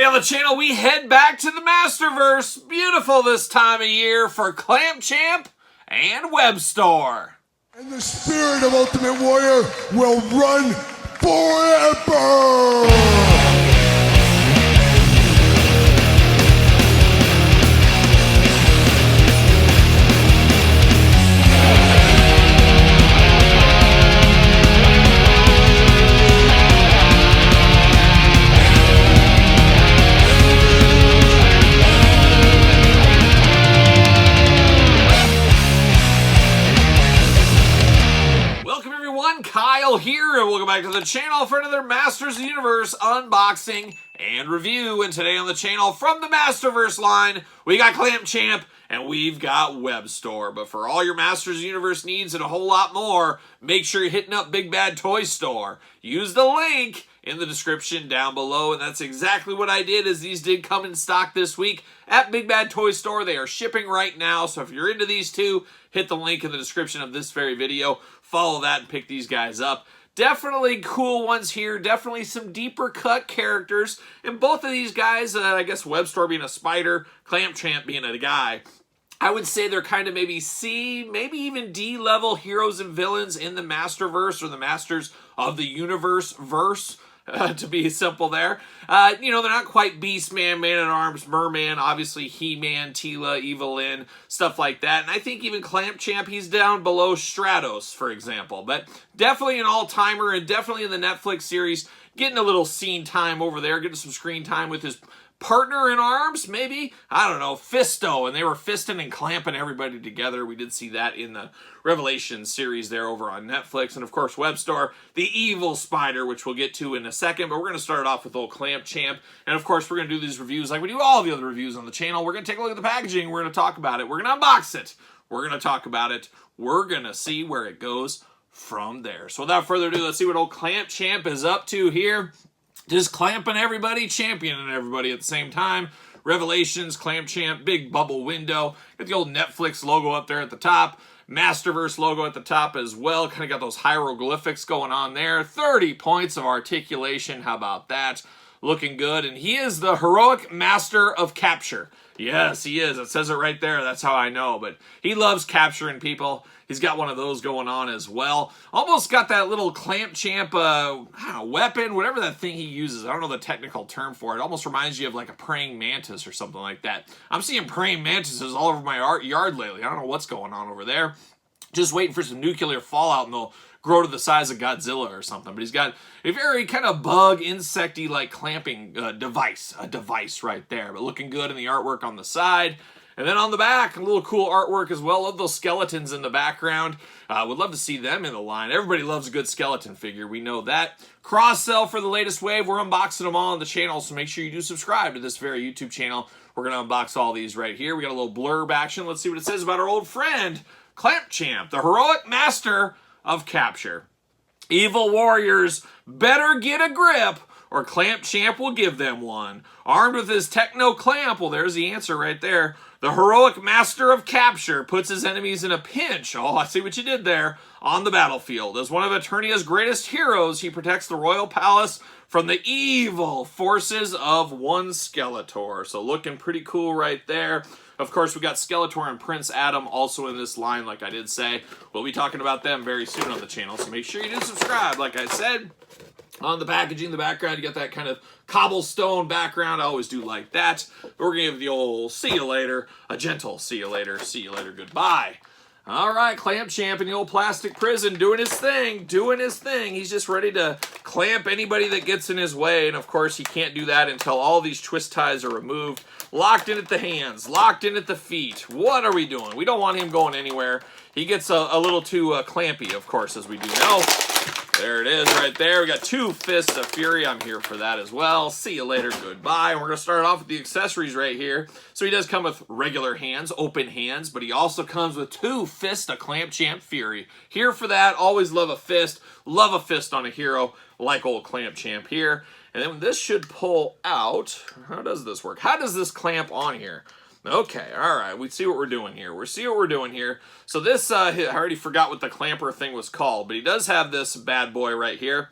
on the channel, we head back to the Masterverse. Beautiful this time of year for Clamp Champ and Webstor. And the spirit of Ultimate Warrior will run forever! Kyle here, and welcome back to the channel for another Masters of the Universe unboxing and review. And today on the channel, from the Masterverse line, we got Clamp Champ and we've got Webstor. But for all your Masters of the Universe needs and a whole lot more, make sure you're hitting up Big Bad Toy Store. Use the link in the description down below, and that's exactly what I did, as these did come in stock this week at Big Bad Toy Store. They are shipping right now, so if you're into these two, hit the link in the description of this very video. Follow that and pick these guys up. Definitely cool ones here. Definitely some deeper cut characters. And both of these guys, I guess Webstor being a spider, Clamp Champ being a guy, I would say they're kind of maybe C, maybe even D level heroes and villains in the Masterverse, or the Masters of the Universe verse. To be simple there. You know, they're not quite Beastman, Man-at-Arms, Merman, obviously Heman, Teela, Evelyn, stuff like that. And I think even Clamp Champ, he's down below Stratos, for example. But definitely an all-timer, and definitely in the Netflix series, getting a little scene time over there, getting some screen time with his partner in arms, maybe? I don't know, Fisto, and they were fisting and clamping everybody together. We did see that in the Revelation series there over on Netflix. And of course, Webstor, the evil spider, which we'll get to in a second. But we're going to start it off with old Clamp Champ. And of course, we're going to do these reviews like we do all the other reviews on the channel. We're going to take a look at the packaging. We're going to talk about it. We're going to unbox it. We're going to talk about it. We're going to see where it goes from there. So without further ado, let's see what old Clamp Champ is up to here. Just clamping everybody, championing everybody at the same time. Revelations, Clamp Champ, big bubble window. Got the old Netflix logo up there at the top. Masterverse logo at the top as well. Kind of got those hieroglyphics going on there. 30 points of articulation. How about that? Looking good. And he is the heroic master of capture. Yes, he is. It says it right there. That's how I know. But he loves capturing people. He's got one of those going on as well. Almost got that little Clamp Champ weapon, whatever that thing he uses. I don't know the technical term for it. It almost reminds you of like a praying mantis or something like that. I'm seeing praying mantises all over my yard lately. I don't know what's going on over there. Just waiting for some nuclear fallout and they'll grow to the size of Godzilla or something. But he's got a very kind of bug, insecty like clamping device. A device right there. But looking good in the artwork on the side. And then on the back, a little cool artwork as well. Love those skeletons in the background. Would love to see them in the line. Everybody loves a good skeleton figure. We know that. Cross-sell for the latest wave. We're unboxing them all on the channel, so make sure you do subscribe to this very YouTube channel. We're going to unbox all these right here. We got a little blurb action. Let's see what it says about our old friend, Clamp Champ, the heroic master of capture. Evil warriors better get a grip, or Clamp Champ will give them one. Armed with his techno clamp, well, there's the answer right there. The heroic master of capture puts his enemies in a pinch. Oh, I see what you did there. On the battlefield. As one of Eternia's greatest heroes, he protects the royal palace from the evil forces of one Skeletor. So looking pretty cool right there. Of course, we got Skeletor and Prince Adam also in this line, like I did say. We'll be talking about them very soon on the channel, so make sure you do subscribe, like I said. On the packaging, the background, you got that kind of cobblestone background. I always do like that. But we're going to give the old see you later, a gentle see you later, goodbye. All right, Clamp Champ in the old plastic prison doing his thing, He's just ready to clamp anybody that gets in his way. And of course, he can't do that until all these twist ties are removed. Locked in at the hands, locked in at the feet. What are we doing? We don't want him going anywhere. He gets a little too clampy, of course, as we do know. There it is right there. We got 2 fists of fury. I'm here for that as well. See you later. Goodbye. And we're going to start off with the accessories right here. So he does come with regular hands, open hands, but he also comes with 2 fists of Clamp Champ Fury. Here for that. Always love a fist. Love a fist on a hero like old Clamp Champ here. And then this should pull out. How does this work? How does this clamp on here? Okay, all right. We see what we're doing here. So this, I already forgot what the clamper thing was called, but he does have this bad boy right here.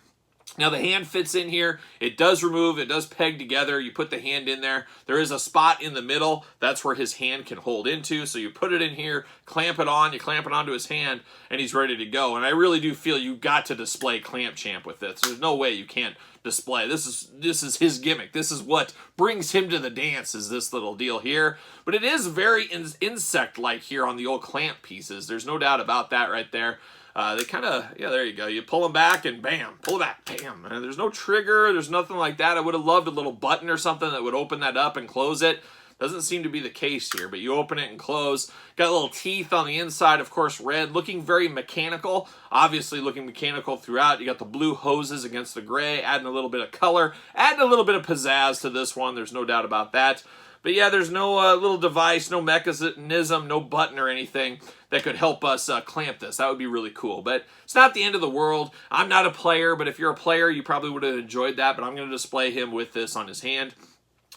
Now the hand fits in here. It does remove. It does peg together. You put the hand in there. There is a spot in the middle. That's where his hand can hold into. So you put it in here, clamp it on. You clamp it onto his hand, and he's ready to go. And I really do feel you got to display Clamp Champ with this. There's no way you can't display. This is his gimmick. This is what brings him to the dance, is this little deal here. But it is very insect-like here on the old clamp pieces. There's no doubt about that right there. They kind of, yeah, there you go. You pull them back and bam, pull it back, bam. And there's no trigger. There's nothing like that. I would have loved a little button or something that would open that up and close it. Doesn't seem to be the case here, but you open it and close. Got little teeth on the inside, of course, red. Looking very mechanical. Obviously looking mechanical throughout. You got the blue hoses against the gray, adding a little bit of color, adding a little bit of pizzazz to this one. There's no doubt about that. But yeah, there's no little device, no mechanism, no button or anything that could help us clamp this. That would be really cool. But it's not the end of the world. I'm not a player, but if you're a player, you probably would have enjoyed that. But I'm going to display him with this on his hand.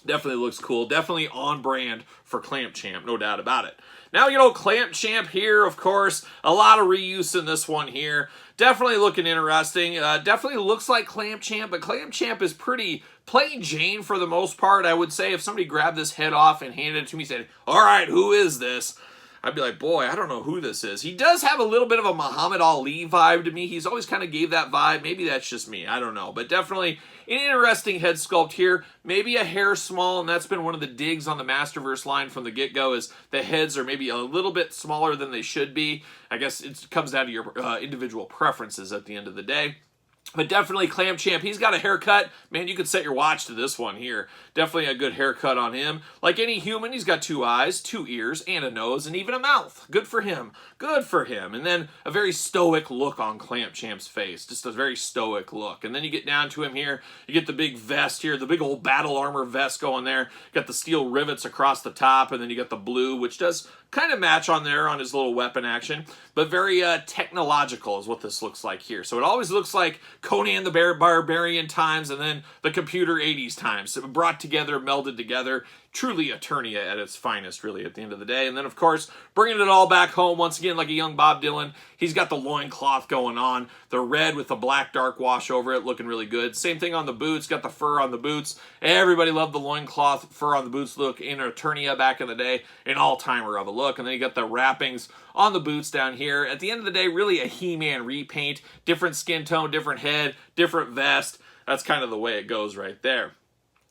Definitely looks cool. Definitely on brand for Clamp Champ, no doubt about it. Now, you know, Clamp Champ here, of course, a lot of reuse in this one here. Definitely looking interesting. Definitely looks like Clamp Champ, but Clamp Champ is pretty plain Jane for the most part. I would say if somebody grabbed this head off and handed it to me and said, all right, who is this? I'd be like, boy, I don't know who this is. He does have a little bit of a Muhammad Ali vibe to me. He's always kind of gave that vibe. Maybe that's just me. I don't know. But definitely an interesting head sculpt here. Maybe a hair small, and that's been one of the digs on the Masterverse line from the get-go, is the heads are maybe a little bit smaller than they should be. I guess it comes down to your individual preferences at the end of the day. But definitely Clamp Champ, he's got a haircut. Man, you could set your watch to this one here. Definitely a good haircut on him. Like any human, he's got 2 eyes, 2 ears, and a nose, and even a mouth. Good for him. Good for him. And then a very stoic look on Clamp Champ's face. Just a very stoic look. And then you get down to him here. You get the big vest here, the big old battle armor vest going there. Got the steel rivets across the top, and then you got the blue, which does kind of match on there on his little weapon action, but very technological is what this looks like here. So it always looks like Conan the Barbarian times and then the computer 80s times. So brought together, melded together. Truly Eternia at its finest, really, at the end of the day. And then, of course, bringing it all back home, once again, like a young Bob Dylan. He's got the loincloth going on. The red with the black dark wash over it, looking really good. Same thing on the boots. Got the fur on the boots. Everybody loved the loincloth, fur on the boots look in Eternia back in the day. An all-timer of a look. And then you got the wrappings on the boots down here. At the end of the day, really a He-Man repaint. Different skin tone, different head, different vest. That's kind of the way it goes right there.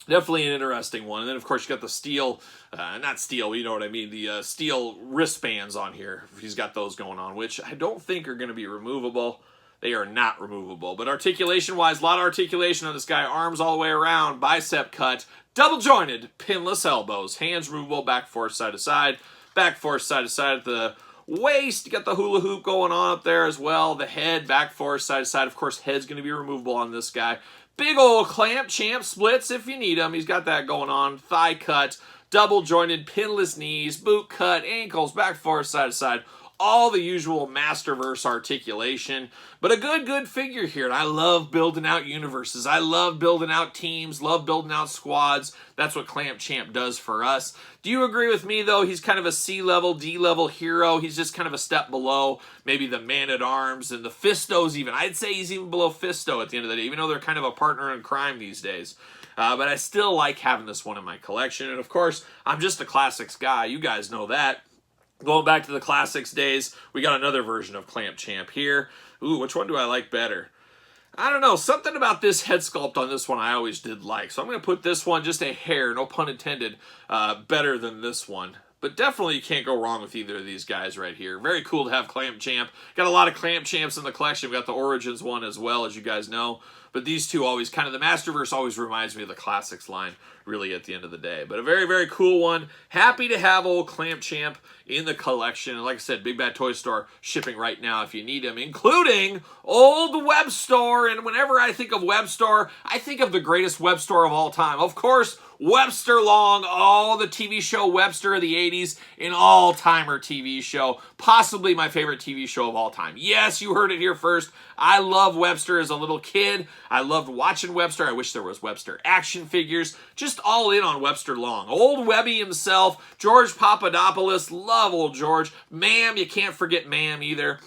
Definitely an interesting one. And then, of course, you got the steel, not steel, you know what I mean, the steel wristbands on here. He's got those going on, which I don't think are going to be removable. They are not removable. But articulation-wise, a lot of articulation on this guy. Arms all the way around, bicep cut, double-jointed, pinless elbows. Hands removable, back forth, side to side. Back forth, side to side at the waist. You got the hula hoop going on up there as well. The head, back forth, side to side. Of course, head's going to be removable on this guy. Big old Clamp Champ splits if you need them. He's got that going on. Thigh cut, double jointed, pinless knees, boot cut, ankles, back forth, side to side. All the usual Masterverse articulation. But a good figure here. And I love building out universes. I love building out teams. Love building out squads. That's what Clamp Champ does for us. Do you agree with me, though? He's kind of a C-level, D-level hero. He's just kind of a step below maybe the Man-at-Arms and the Fistos even. I'd say he's even below Fisto at the end of the day, even though they're kind of a partner in crime these days. But I still like having this one in my collection. And, of course, I'm just a classics guy. You guys know that. Going back to the classics days, we got another version of Clamp Champ here. Ooh, which one do I like better? I don't know. Something about this head sculpt on this one I always did like. So I'm going to put this one, just a hair, no pun intended, better than this one. But definitely you can't go wrong with either of these guys right here. Very cool to have Clamp Champ. Got a lot of Clamp Champs in the collection. We got the Origins one as well, as you guys know. But these two always, kind of the Masterverse always reminds me of the Classics line, really, at the end of the day. But a very cool one. Happy to have old Clamp Champ in the collection. And like I said, Big Bad Toy Store shipping right now if you need them, including old Webstor. And whenever I think of Webstor, I think of the greatest Webstor of all time. Of course, Webster Long, the TV show Webster of the 80s, an all-timer TV show, possibly my favorite TV show of all time. Yes, you heard it here first. I love Webster as a little kid. I loved watching Webster. I wish there was Webster action figures. Just all in on Webster Long. Old Webby himself, George Papadopoulos. Love old George. Ma'am, you can't forget Ma'am either.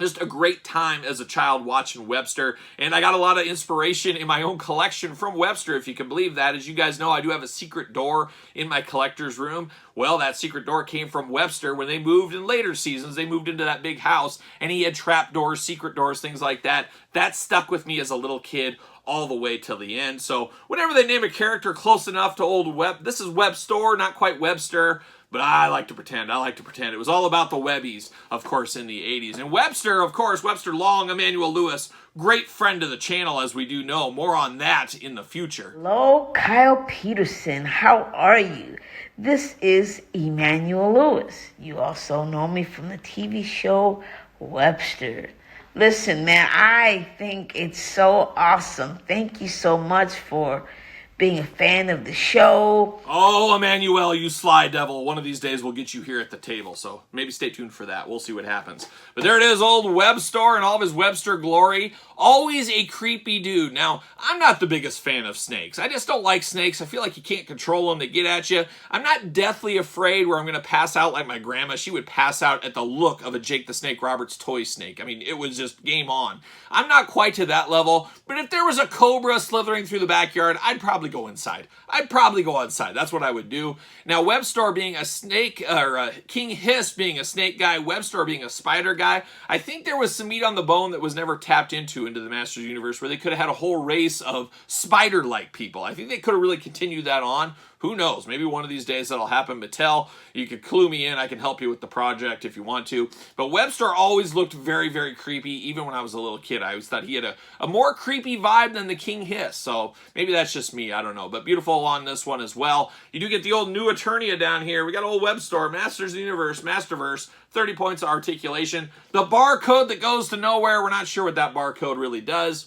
just a great time as a child watching Webster, and I got a lot of inspiration in my own collection from Webster, if you can believe that. As you guys know, I do have a secret door in my collector's room. Well, that secret door came from Webster. When they moved in later seasons, they moved into that big house, and he had trap doors, secret doors, things like that. That stuck with me as a little kid all the way till the end. So whenever they name a character close enough to old this is Webstor, not quite Webster, but I like to pretend. It was all about the Webbies, of course, in the 80s. And Webster, of course, Webster Long, Emmanuel Lewis, great friend of the channel, as we do know. More on that in the future. Hello, Kyle Peterson. How are you? This is Emmanuel Lewis. You also know me from the TV show Webster. Listen, man, I think it's so awesome. Thank you so much for being a fan of the show. Oh, Emmanuel, you sly devil. One of these days we'll get you here at the table, so maybe stay tuned for that. We'll see what happens. But there it is, old Webstor and all of his Webster Glory. Always a creepy dude. Now, I'm not the biggest fan of snakes. I just don't like snakes. I feel like you can't control them. They get at you. I'm not deathly afraid where I'm going to pass out like my grandma. She would pass out at the look of a Jake the Snake Roberts toy snake. I mean, it was just game on. I'm not quite to that level, but if there was a cobra slithering through the backyard, I'd probably go inside. That's what I would do. Now, Webstor being a snake, or King Hiss being a snake guy, Webstor being a spider guy, I think there was some meat on the bone that was never tapped into the Masters universe, where they could have had a whole race of spider-like people. I think they could have really continued that on. Who knows? Maybe one of these days that'll happen. Mattel, you could clue me in. I can help you with the project if you want to. But Webster always looked very, very creepy. Even when I was a little kid, I always thought he had a more creepy vibe than the King Hiss. So maybe that's just me. I don't know. But beautiful on this one as well. You do get the old new Eternia down here. We got old Webstor, Masters of the Universe, Masterverse, 30 points of articulation. The barcode that goes to nowhere, we're not sure what that barcode really does.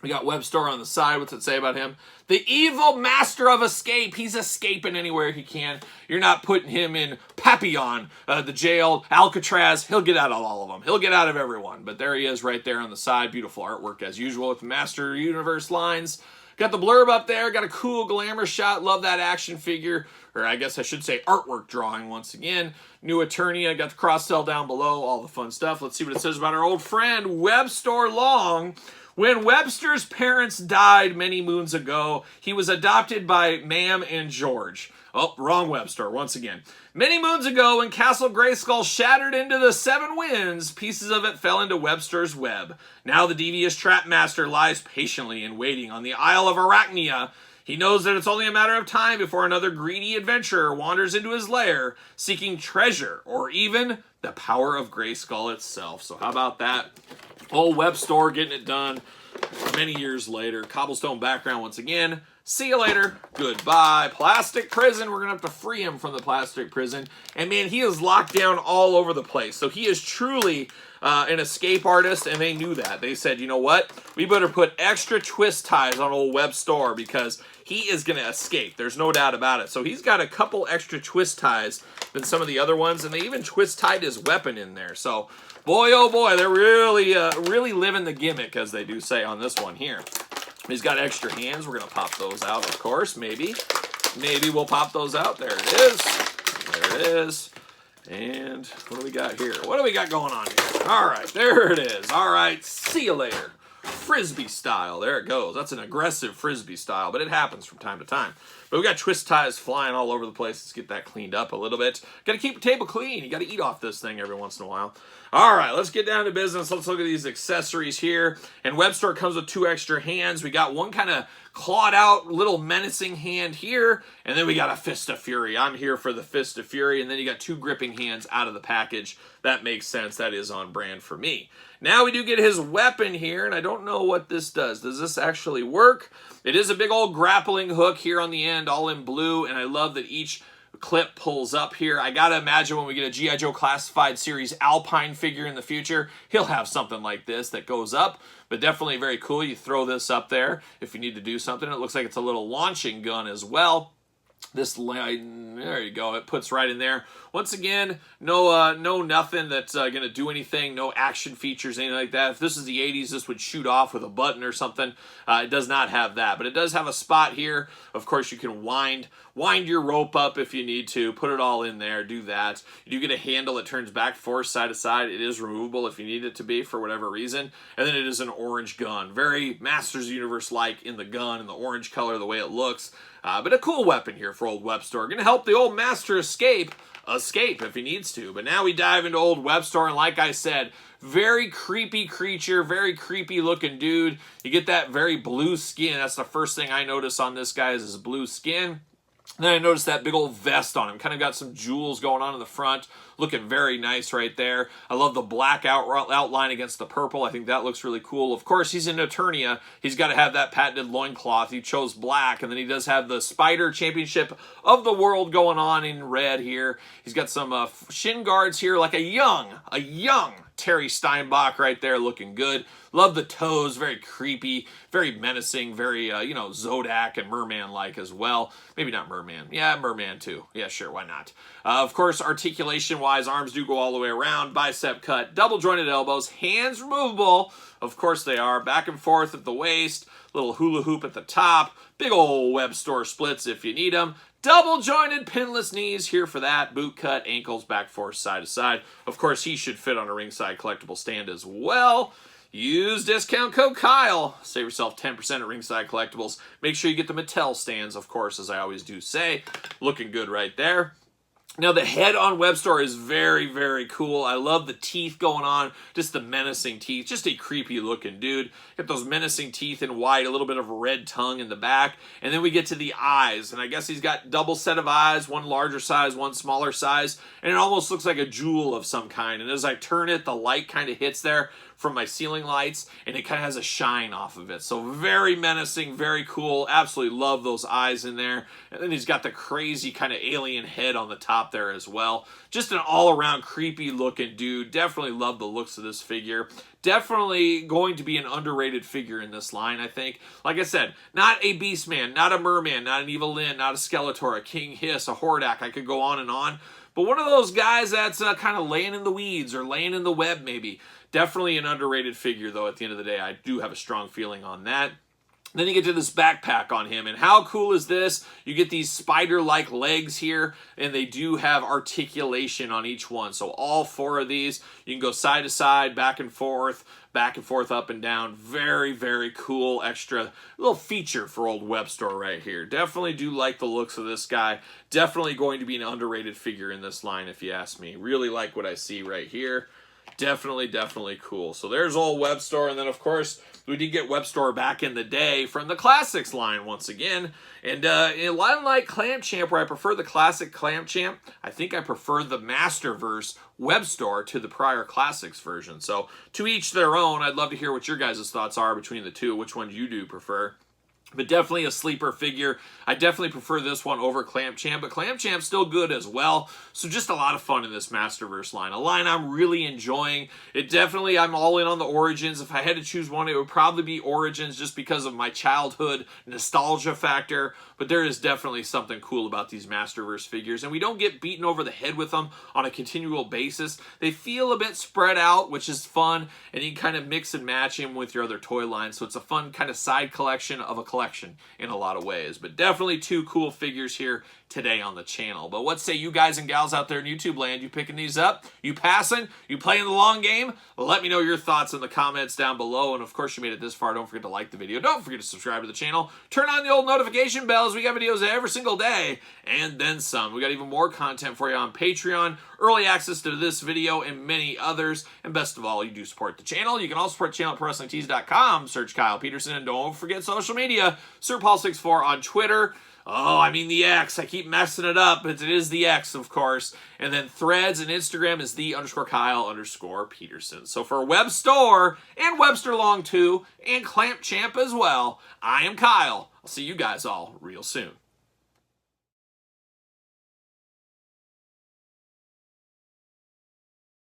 We got Webstor on the side. What's it say about him? The evil master of escape. He's escaping anywhere he can. You're not putting him in Papillon, the jail, Alcatraz. He'll get out of all of them. He'll get out of everyone. But there he is right there on the side. Beautiful artwork as usual with the Master Universe lines. Got the blurb up there. Got a cool glamour shot. Love that action figure. Or I guess I should say artwork drawing once again. New Eternia. Got the cross-sell down below. All the fun stuff. Let's see what it says about our old friend, Webster Long. When Webster's parents died many moons ago, he was adopted by Mam and George. Oh, wrong Webster, once again. Many moons ago, when Castle Grayskull shattered into the seven winds, pieces of it fell into Webster's web. Now the devious trap master lies patiently in waiting on the Isle of Arachnia. He knows that it's only a matter of time before another greedy adventurer wanders into his lair, seeking treasure, or even the power of Grayskull itself. So how about that? Old Webstor getting it done many years later. Cobblestone background once again. See you later. Goodbye. Plastic prison. We're going to have to free him from the plastic prison. And man, he is locked down all over the place. So he is truly an escape artist, and they knew that. They said, you know what? We better put extra twist ties on old Webstor because he is going to escape. There's no doubt about it. So he's got a couple extra twist ties than some of the other ones, and they even twist tied his weapon in there. So boy, oh boy, they're really living the gimmick, as they do say on this one here. He's got extra hands. We're going to pop those out, of course. Maybe we'll pop those out. There it is. There it is. And what do we got here? What do we got going on here? All right, there it is. All right, see you later. Frisbee style. There it goes. That's an aggressive Frisbee style, but it happens from time to time. But we got twist ties flying all over the place. Let's get that cleaned up a little bit. Got to keep the table clean. You got to eat off this thing every once in a while. All right, let's get down to business. Let's look at these accessories here. And Webstor comes with 2 extra hands. We got one kind of clawed out little menacing hand here, and then we got a Fist of Fury. I'm here for the Fist of Fury, and then you got 2 gripping hands out of the package. That makes sense. That is on brand for me. Now we do get his weapon here, and I don't know what this does. Does this actually work? It is a big old grappling hook here on the end, all in blue, and I love that each clip pulls up here. I gotta imagine when we get a G.I. Joe Classified Series Alpine figure in the future, he'll have something like this that goes up, but definitely very cool. You throw this up there if you need to do something. It looks like it's a little launching gun as well. This line, there you go, it puts right in there. Once again, no nothing that's going to do anything, no action features, anything like that. If this is the 80s, this would shoot off with a button or something. It does not have that, but it does have a spot here. Of course, you can wind wind your rope up if you need to, put it all in there, do that. You do get a handle that turns back forth side to side. It is removable if you need it to be for whatever reason. And then it is an orange gun. Very Masters Universe-like in the gun and the orange color, the way it looks. But a cool weapon here for old Webstor. Going to help the old Master escape if he needs to. But now we dive into old Webstor, and like I said, very creepy creature, very creepy looking dude. You get that very blue skin. That's the first thing I notice on this guy is his blue skin. Then I noticed that big old vest on him. Kind of got some jewels going on in the front. Looking very nice right there. I love the black outline against the purple. I think that looks really cool. Of course, he's in Eternia. He's got to have that patented loincloth. He chose black. And then he does have the Spider Championship of the World going on in red here. He's got some shin guards here like a young Terry Steinbach right there, looking good. Love the toes, very creepy, very menacing, very, Zodak and Merman-like as well. Maybe not Merman. Yeah, Merman too. Yeah, sure, why not? Of course, articulation-wise, arms do go all the way around, bicep cut, double-jointed elbows, hands removable. Of course they are. Back and forth at the waist, little hula hoop at the top, big old Webstor splits if you need them. Double-jointed pinless knees here for that. Boot cut, ankles, back forth, side to side. Of course, he should fit on a ringside collectible stand as well. Use discount code Kyle. Save yourself 10% at Ringside Collectibles. Make sure you get the Mattel stands, of course, as I always do say. Looking good right there. Now, the head on Webstor is very, very cool. I love the teeth going on, just the menacing teeth. Just a creepy looking dude. Got those menacing teeth in white, a little bit of a red tongue in the back. And then we get to the eyes. And I guess he's got double set of eyes, one larger size, one smaller size. And it almost looks like a jewel of some kind. And as I turn it, the light kind of hits there from my ceiling lights, and it kind of has a shine off of it. So very menacing, very cool. Absolutely love those eyes in there. And then he's got the crazy kind of alien head on the top there as well. Just an all-around creepy looking dude. Definitely love the looks of this figure. Definitely going to be an underrated figure in this line, I think. Like I said, not a Beastman, not a Merman, not an Evil Lyn, not a Skeletor, a King Hiss, a Hordak. I could go on and on. But one of those guys that's kind of laying in the weeds or laying in the web maybe. Definitely an underrated figure, though, at the end of the day. I do have a strong feeling on that. Then you get to this backpack on him, and how cool is this? You get these spider-like legs here, and they do have articulation on each one. So all four of these, you can go side to side, back and forth, up and down. Very, very cool extra little feature for old Webstor right here. Definitely do like the looks of this guy. Definitely going to be an underrated figure in this line, if you ask me. Really like what I see right here. Definitely cool. So there's old Webstor, and then of course we did get Webstor back in the day from the Classics line once again. And in a line like Clamp Champ, where I prefer the classic Clamp Champ, I think I prefer the Masterverse Webstor to the prior Classics version. So to each their own. I'd love to hear what your guys' thoughts are between the two, which ones you do prefer. But definitely a sleeper figure. I definitely prefer this one over Clamp Champ, but Clamp Champ's still good as well. So just a lot of fun in this Masterverse line. A line I'm really enjoying. I'm all in on the Origins. If I had to choose one, it would probably be Origins just because of my childhood nostalgia factor. But there is definitely something cool about these Masterverse figures, and we don't get beaten over the head with them on a continual basis. They feel a bit spread out, which is fun, and you can kind of mix and match them with your other toy lines. So it's a fun kind of side collection of a collection in a lot of ways. But definitely two cool figures here today on the channel. But what say you guys and gals out there in YouTube land? You picking these up? You passing? You playing the long game? Let me know your thoughts in the comments down below. And of course, you made it this far. Don't forget to like the video. Don't forget to subscribe to the channel. Turn on the old notification bells. We got videos every single day and then some. We got even more content for you on Patreon, early access to this video and many others. And best of all, you do support the channel. You can also support the channel at ProWrestlingTees.com. Search Kyle Peterson, and don't forget social media. SirPaul64 on Twitter. Oh, I mean the X. I keep messing it up, but it is the X, of course. And then Threads and Instagram is the_Kyle_Peterson. So for Webstor and Webster Long 2 and Clamp Champ as well, I am Kyle. I'll see you guys all real soon.